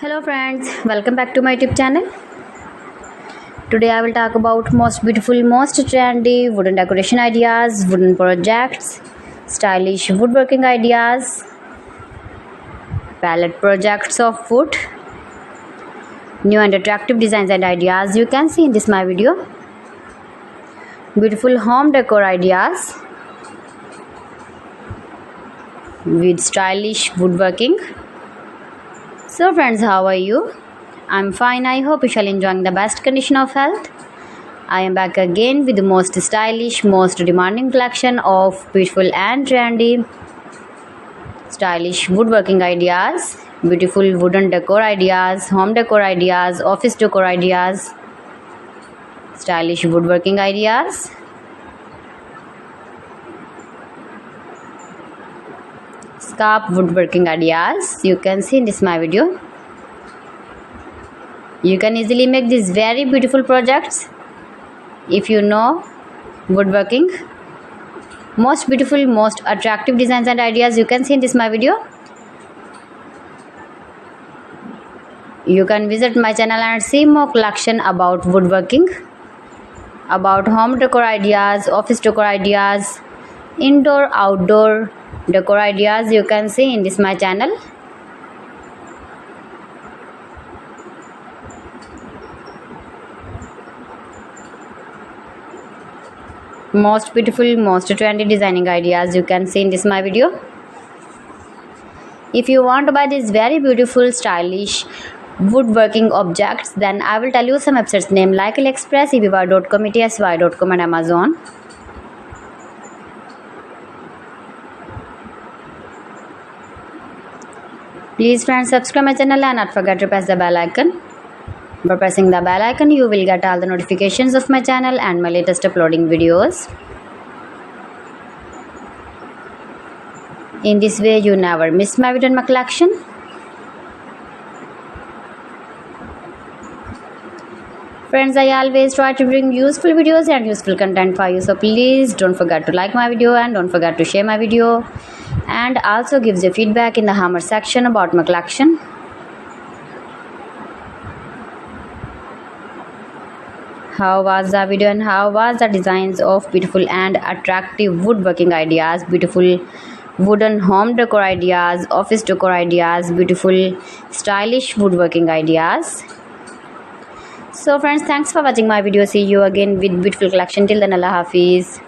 Hello friends, welcome back to my YouTube channel. Today I will talk about most beautiful, most trendy wooden decoration ideas, wooden projects, stylish woodworking ideas, palette projects of wood, new and attractive designs and ideas you can see in this my video. Beautiful home decor ideas with stylish woodworking. So friends, how are you? I'm fine. I hope you shall enjoying the best condition of health. I am back again with the most stylish, most demanding collection of beautiful and trendy stylish woodworking ideas, beautiful wooden decor ideas, home decor ideas, office decor ideas, stylish woodworking ideas, scarf woodworking ideas you can see in this my video. You can easily make these very beautiful projects if you know woodworking. Most beautiful, most attractive designs and ideas you can see in this my video. You can visit my channel and see more collection about woodworking, about home decor ideas, office decor ideas, indoor outdoor decor ideas you can see in this my channel. Most beautiful, most trendy designing ideas you can see in this my video. If you want to buy these very beautiful stylish woodworking objects, then I will tell you some websites name like AliExpress, eBay.com, etsy.com and Amazon. Please friends, subscribe my channel and not forget to press the bell icon. By pressing the bell icon, you will get all the notifications of my channel and my latest uploading videos. In this way, you never miss my video and my collection. Friends, I always try to bring useful videos and useful content for you. So please don't forget to like my video and don't forget to share my video. And also gives your feedback in the hammer section about my collection. How was the video and how was the designs of beautiful and attractive woodworking ideas, beautiful wooden home decor ideas, office decor ideas, beautiful stylish woodworking ideas. So friends, thanks for watching my video. See you again with beautiful collection. Till then, Allah Hafiz.